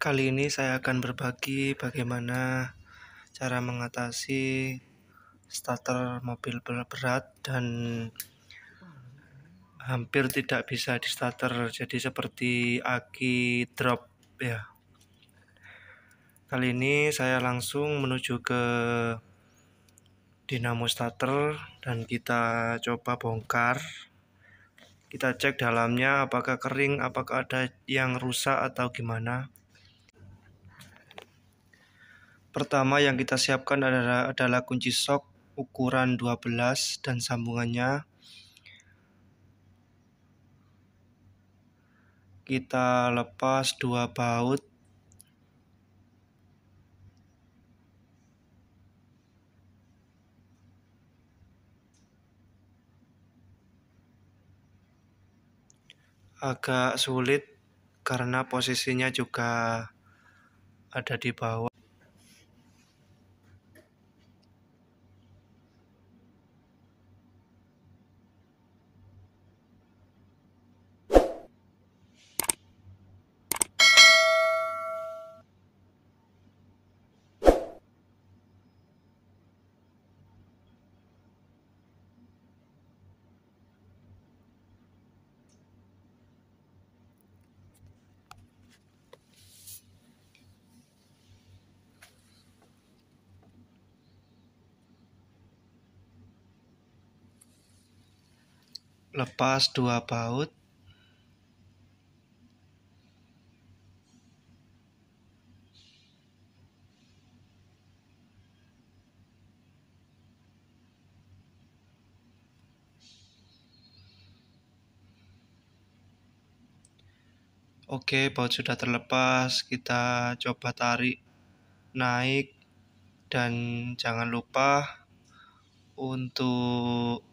Kali ini saya akan berbagi bagaimana cara mengatasi starter mobil berat dan hampir tidak bisa di starter, jadi seperti aki drop ya. Kali ini saya langsung menuju ke dinamo starter dan kita coba bongkar. Kita cek dalamnya apakah kering, apakah ada yang rusak atau gimana. Pertama yang kita siapkan adalah kunci sok ukuran 12 dan sambungannya. Kita lepas 2 baut. Agak sulit karena posisinya juga ada di bawah. Lepas 2 baut. Oke, baut sudah terlepas. Kita coba tarik naik dan jangan lupa untuk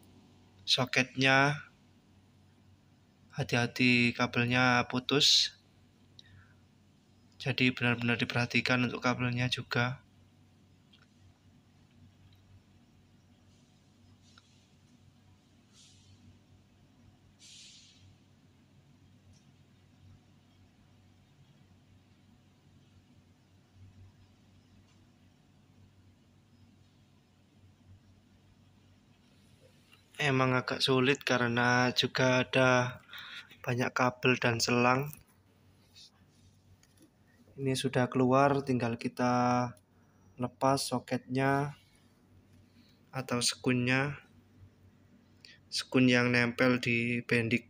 soketnya, hati-hati kabelnya putus. Jadi benar-benar diperhatikan untuk kabelnya juga. Emang agak sulit karena juga ada banyak kabel dan selang. Ini sudah keluar, tinggal kita lepas soketnya atau sekunnya, sekun yang nempel di bendik.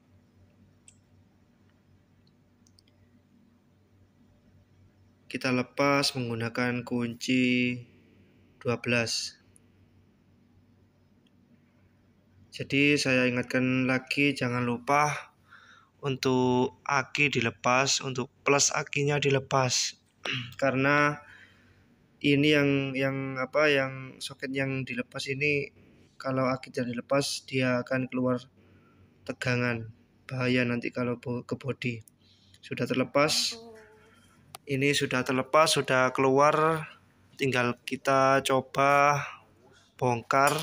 Kita lepas menggunakan kunci 12. Jadi saya ingatkan lagi, jangan lupa untuk aki dilepas, untuk plus akinya dilepas. Karena ini yang soket yang dilepas ini, kalau aki tidak dilepas dia akan keluar tegangan. Bahaya nanti kalau ke bodi. Sudah terlepas. Ini sudah terlepas, sudah keluar. Tinggal kita coba bongkar.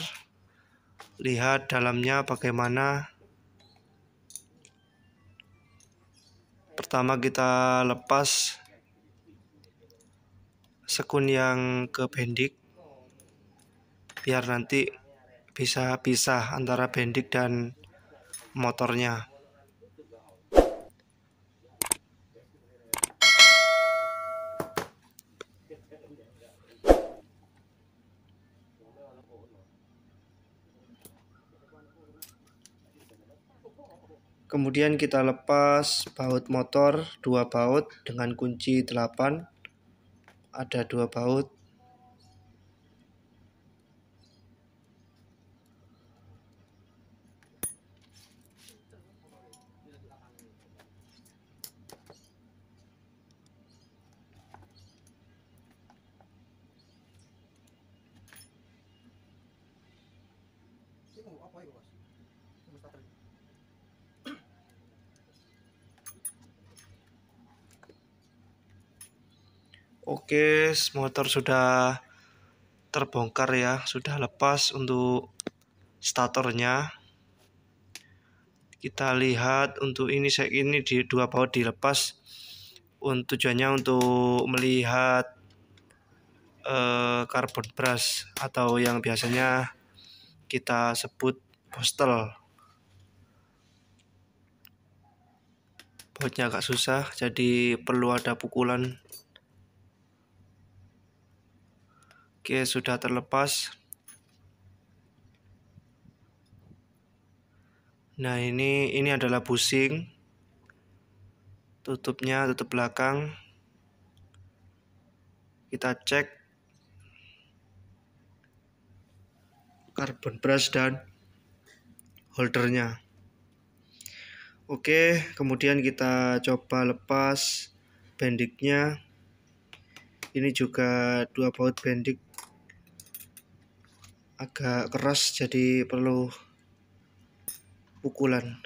Lihat dalamnya bagaimana. Pertama kita lepas sekun yang ke bendik, biar nanti bisa pisah antara bendik dan motornya. Kemudian kita lepas baut motor 2 baut dengan kunci 8. Ada 2 baut. Oke, motor sudah terbongkar ya, sudah lepas untuk statornya. Kita lihat untuk ini di 2 baut dilepas. Tujuannya untuk melihat carbon brush atau yang biasanya kita sebut postel. Bautnya agak susah, jadi perlu ada pukulan. Oke, sudah terlepas. Nah, ini adalah bushing. Tutupnya, tutup belakang. Kita cek carbon brush dan holdernya. Oke, kemudian kita coba lepas bendiknya. Ini juga dua baut bendik agak keras, jadi perlu pukulan.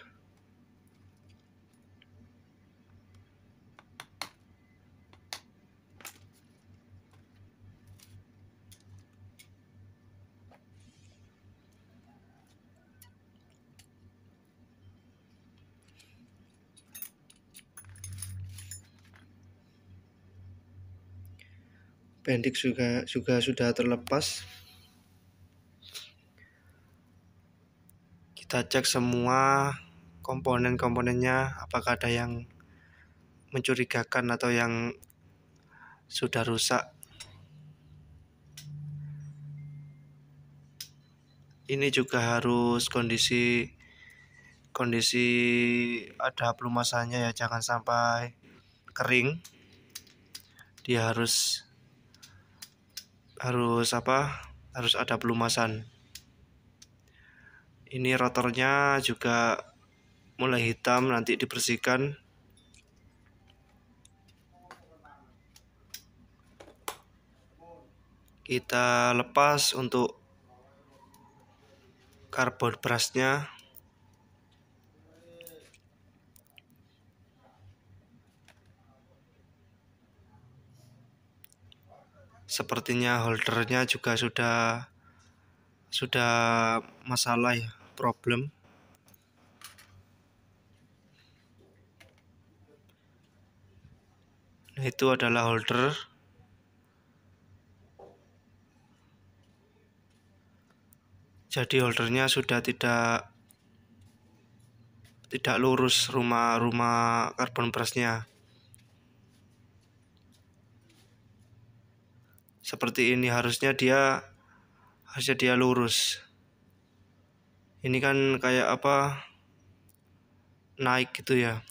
Bendik juga sudah terlepas. Kita cek semua komponen-komponennya, apakah ada yang mencurigakan atau yang sudah rusak. Ini juga harus kondisi ada pelumasannya ya, jangan sampai kering. Dia harus ada pelumasan. Ini rotornya juga mulai hitam, nanti dibersihkan. Kita lepas untuk carbon brushnya. Sepertinya holdernya juga sudah masalah ya, problem. Nah, itu adalah holder. Jadi holdernya sudah tidak lurus rumah carbon brushnya. Seperti ini, harusnya dia lurus. Ini kan kayak apa, naik gitu ya.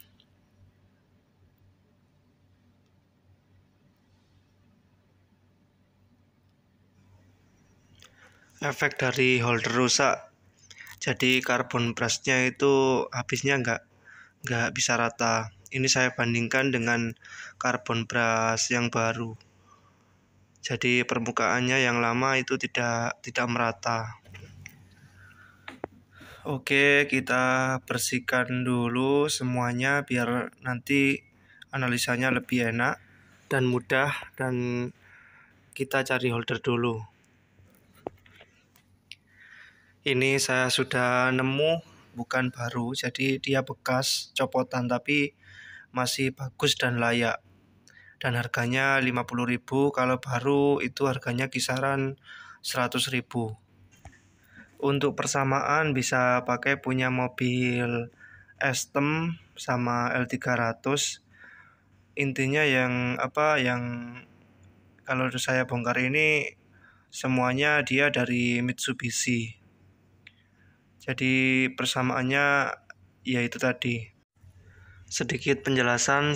Efek dari holder rusak, jadi carbon brushnya itu habisnya nggak bisa rata. Ini saya bandingkan dengan carbon brush yang baru. Jadi permukaannya yang lama itu tidak merata. Oke, kita bersihkan dulu semuanya biar nanti analisanya lebih enak dan mudah, dan kita cari holder dulu. Ini saya sudah nemu, bukan baru, jadi dia bekas copotan tapi masih bagus dan layak. Dan harganya 50.000, kalau baru itu harganya kisaran 100.000. Untuk persamaan bisa pakai punya mobil Estem sama L300. Intinya yang kalau saya bongkar ini semuanya dia dari Mitsubishi. Jadi persamaannya ya itu tadi. Sedikit penjelasan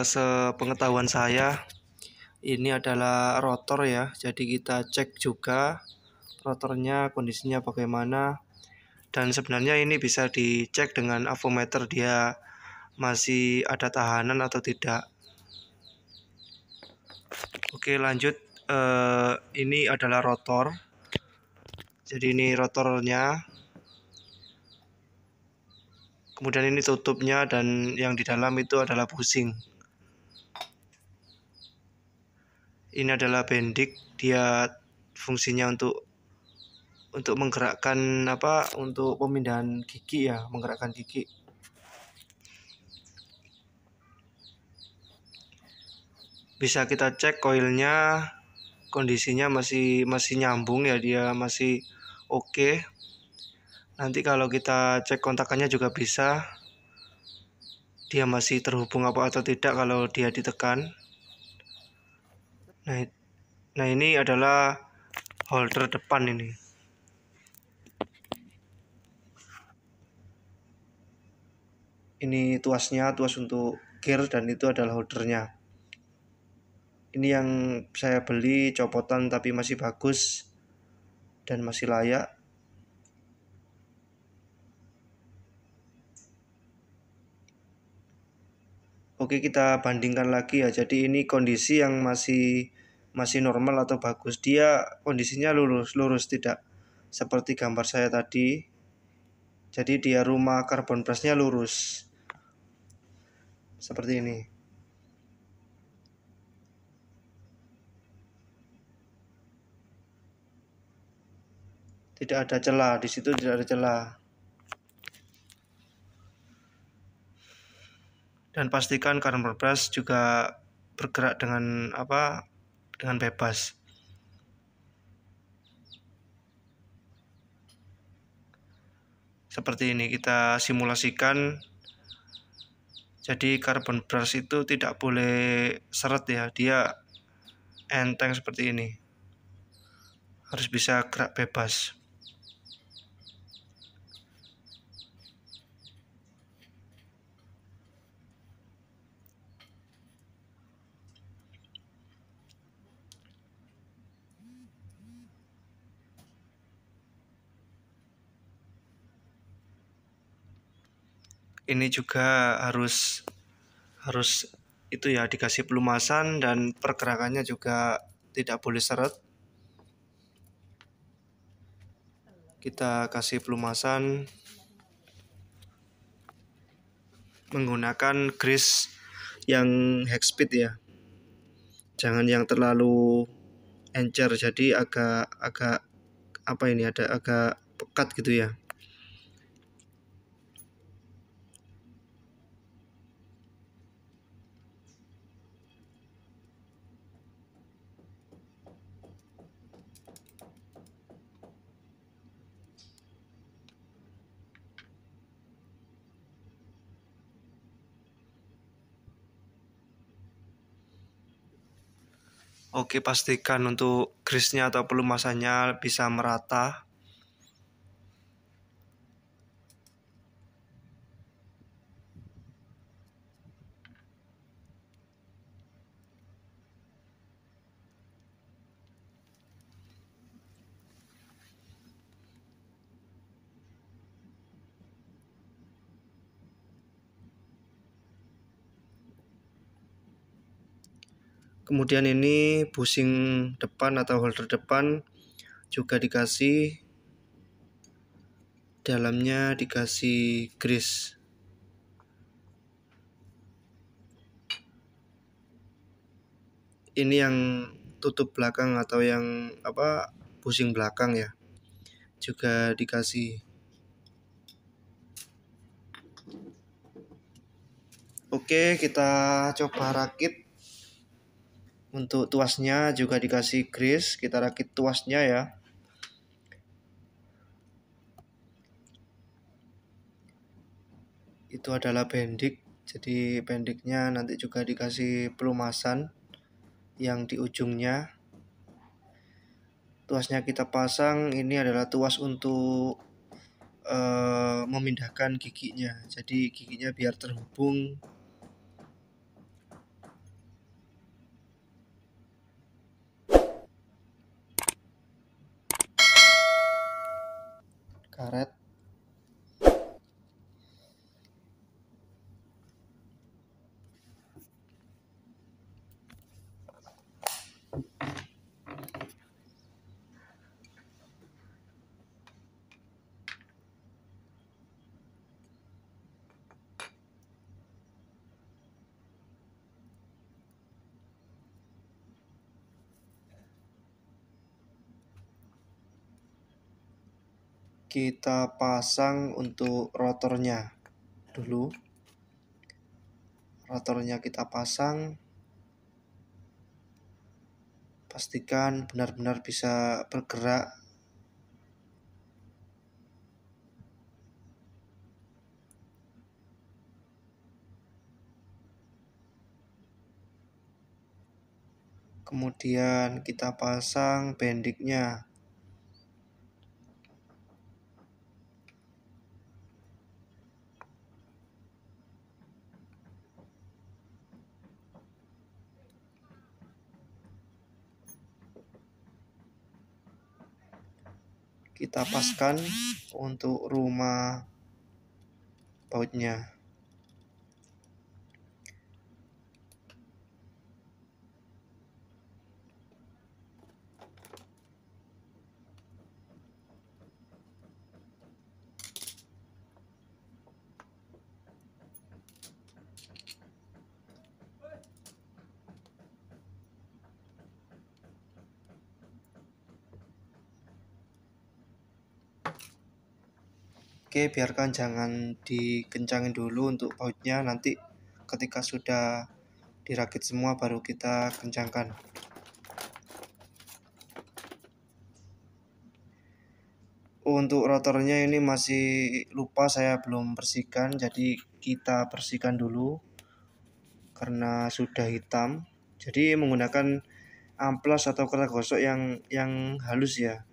sepengetahuan saya. Ini adalah rotor ya. Jadi kita cek juga rotornya kondisinya bagaimana. Dan sebenarnya ini bisa dicek dengan avometer, dia masih ada tahanan atau tidak. Oke, lanjut. Ini adalah rotor. Jadi ini rotornya. Kemudian ini tutupnya, dan yang di dalam itu adalah bushing. Ini adalah bendik, dia fungsinya untuk menggerakkan untuk pemindahan gigi ya, menggerakkan gigi. bisa kita cek koilnya kondisinya masih nyambung ya, dia masih oke. Nanti kalau kita cek kontakannya juga bisa dia masih terhubung apa atau tidak kalau dia ditekan. Nah ini adalah holder depan ini. Ini tuasnya, tuas untuk gear, dan itu adalah holdernya. Ini yang saya beli copotan tapi masih bagus dan masih layak. Oke, kita bandingkan lagi ya. Jadi ini kondisi yang masih normal atau bagus. Dia kondisinya lurus tidak seperti gambar saya tadi. Jadi dia rumah karbon brusnya lurus seperti ini. Tidak ada celah di situ, tidak ada celah. Dan pastikan carbon brush juga bergerak dengan dengan bebas. Seperti ini kita simulasikan. Jadi carbon brush itu tidak boleh seret ya, dia enteng seperti ini. Harus bisa gerak bebas. Ini juga harus itu ya, dikasih pelumasan dan pergerakannya juga tidak boleh seret. Kita kasih pelumasan menggunakan grease yang high speed ya. Jangan yang terlalu encer, jadi agak agak pekat gitu ya. Oke, pastikan untuk grease-nya atau pelumasannya bisa merata. Kemudian ini bushing depan atau holder depan juga dikasih, dalamnya dikasih grease. Ini yang tutup belakang atau yang bushing belakang ya, juga dikasih. Oke, kita coba rakit. Untuk tuasnya juga dikasih grease, kita rakit tuasnya ya. Itu adalah bendik, jadi bendiknya nanti juga dikasih pelumasan yang di ujungnya. Tuasnya kita pasang, ini adalah tuas untuk memindahkan giginya, jadi giginya biar terhubung. Karet. Kita pasang untuk rotornya dulu. Rotornya kita pasang. Pastikan benar-benar bisa bergerak. Kemudian kita pasang bendiknya. Kita paskan untuk rumah bautnya. Oke, biarkan jangan dikencangin dulu untuk bautnya, nanti ketika sudah dirakit semua baru kita kencangkan. Untuk rotornya ini masih lupa, saya belum bersihkan, jadi kita bersihkan dulu karena sudah hitam. Jadi menggunakan amplas atau kertas gosok yang halus ya,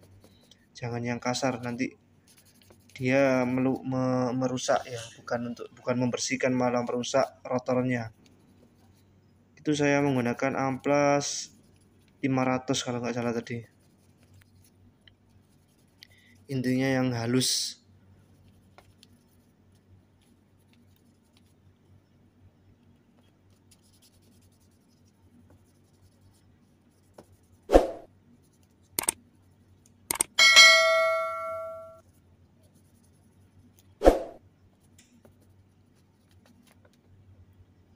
jangan yang kasar, nanti dia merusak ya, bukan membersihkan malah merusak rotornya. Itu saya menggunakan amplas 500 kalau nggak salah tadi, intinya yang halus.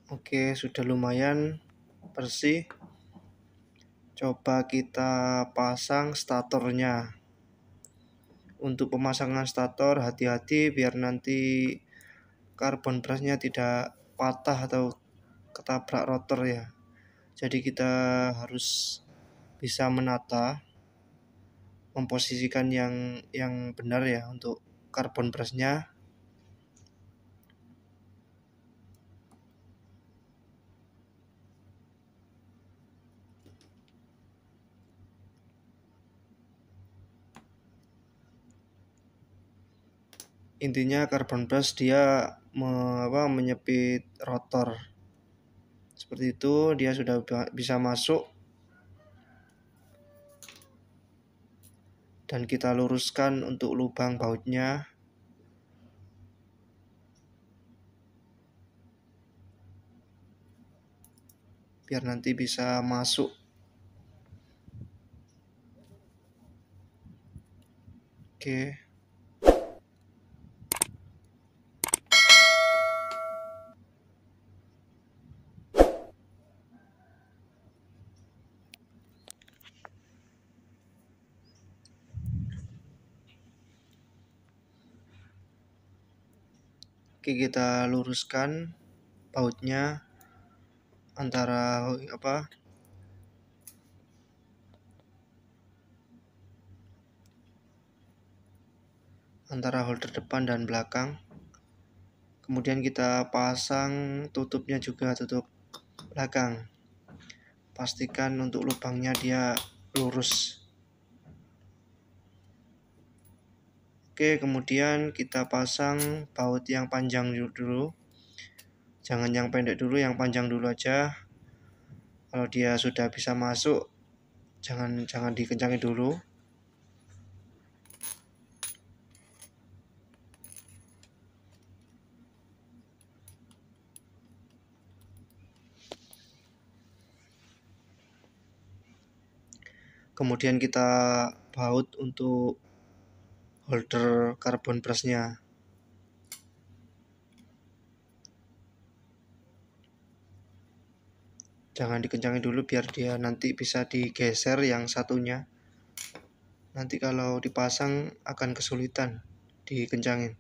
Oke, sudah lumayan bersih. Coba kita pasang statornya. Untuk pemasangan stator hati-hati biar nanti karbon brushnya tidak patah atau ketabrak rotor ya. Jadi kita harus bisa menata, memposisikan yang benar ya untuk karbon brushnya. Intinya karbon brush dia menyepit rotor. Seperti itu, dia sudah bisa masuk. Dan kita luruskan untuk lubang bautnya. Biar nanti bisa masuk. Oke. Oke, kita luruskan bautnya antara holder depan dan belakang. Kemudian kita pasang tutupnya juga, tutup belakang. Pastikan untuk lubangnya dia lurus. Oke, kemudian kita pasang baut yang panjang dulu. Jangan yang pendek dulu, yang panjang dulu aja. Kalau dia sudah bisa masuk, jangan dikencangin dulu. Kemudian kita baut untuk holder karbon brushnya. Jangan dikencangin dulu biar dia nanti bisa digeser yang satunya. Nanti kalau dipasang akan kesulitan dikencangin.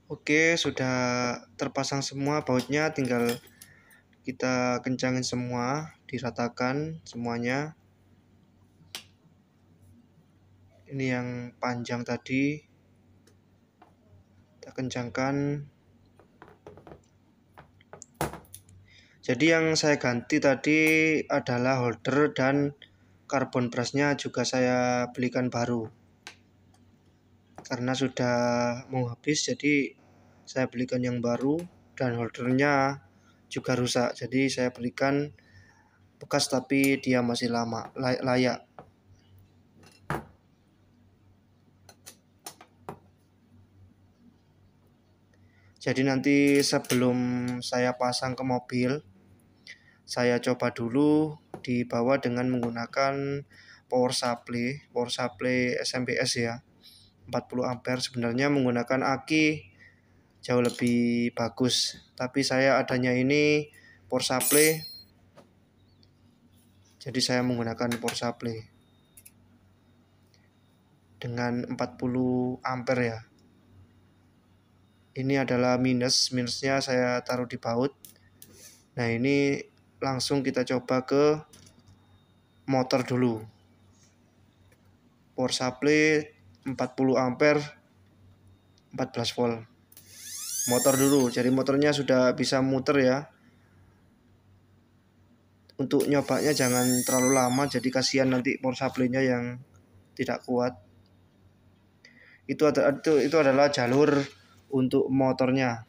Oke, sudah terpasang semua bautnya, tinggal kita kencangin semua, diratakan semuanya. Ini yang panjang tadi kita kencangkan. Jadi yang saya ganti tadi adalah holder dan karbon brushnya juga saya belikan baru. Karena sudah mau habis, jadi saya belikan yang baru dan holdernya juga rusak. Jadi saya belikan bekas tapi dia masih lama, layak. Jadi nanti sebelum saya pasang ke mobil, saya coba dulu dibawa dengan menggunakan power supply SMPS ya, 40 ampere. Sebenarnya menggunakan aki jauh lebih bagus, tapi saya adanya ini power supply, jadi saya menggunakan power supply dengan 40 ampere ya. Ini adalah minusnya saya taruh di baut. Nah, ini langsung kita coba ke motor dulu. Power supply 40 ampere 14 volt. Motor dulu. Jadi motornya sudah bisa muter ya. Untuk nyobanya jangan terlalu lama, jadi kasihan nanti power supply-nya yang tidak kuat. Itu adalah jalur untuk motornya.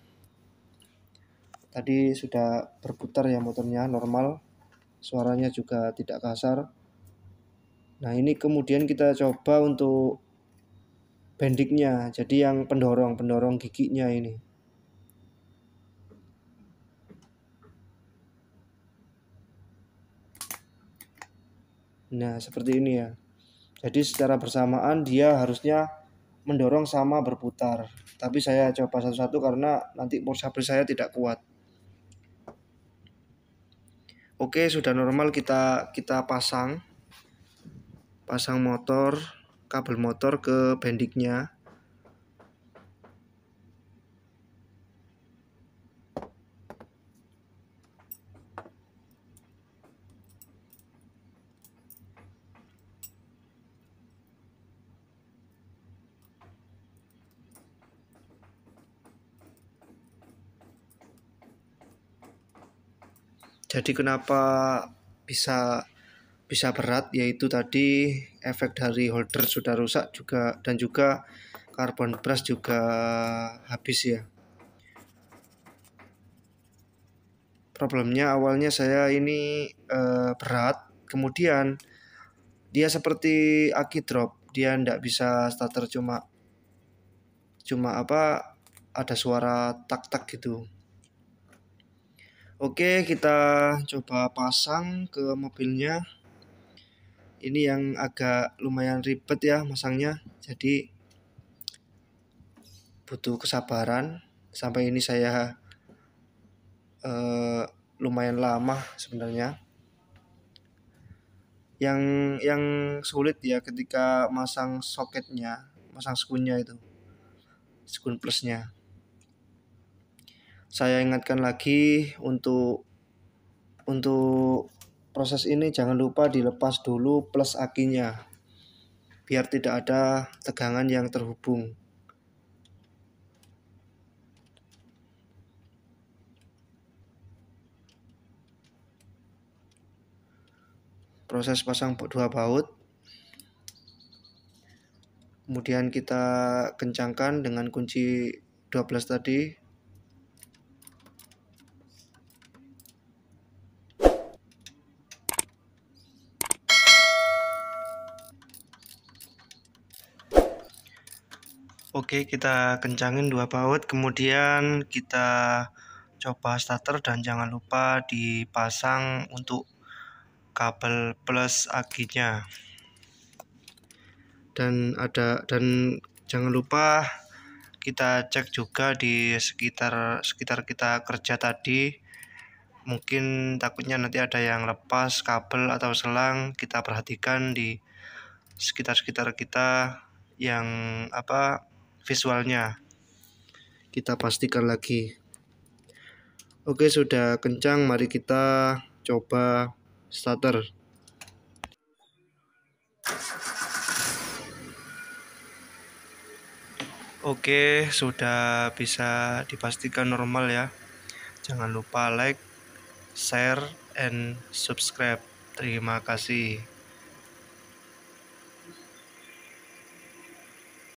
Tadi sudah berputar ya motornya, normal. Suaranya juga tidak kasar. Nah, ini kemudian kita coba untuk bendiknya, jadi yang pendorong giginya ini. Nah, seperti ini ya. Jadi secara bersamaan dia harusnya mendorong sama berputar. Tapi saya coba satu-satu karena nanti power supply saya tidak kuat. Oke, sudah normal, kita pasang kabel motor ke bendiknya. Jadi kenapa bisa berat, yaitu tadi efek dari holder sudah rusak juga, dan juga karbon brush juga habis ya. Problemnya awalnya saya ini berat, kemudian dia seperti aki drop, dia tidak bisa starter, cuma ada suara tak-tak gitu. Oke, kita coba pasang ke mobilnya. Ini yang agak lumayan ribet ya masangnya, jadi butuh kesabaran. Sampai ini saya lumayan lama sebenarnya. Yang sulit ya ketika masang soketnya, masang skunnya itu, skun plusnya. Saya ingatkan lagi untuk proses ini jangan lupa dilepas dulu plus akinya, biar tidak ada tegangan yang terhubung. Proses pasang dua baut, kemudian kita kencangkan dengan kunci 12 tadi. Oke, kita kencangin dua baut, kemudian kita coba starter, dan jangan lupa dipasang untuk kabel plus akinya. Dan jangan lupa kita cek juga di sekitar kita kerja tadi. Mungkin takutnya nanti ada yang lepas kabel atau selang, kita perhatikan di sekitar kita yang visualnya. kita pastikan lagi. Oke, sudah kencang, mari kita coba starter. Oke, sudah bisa dipastikan normal ya. Jangan lupa like, share, and subscribe. Terima kasih.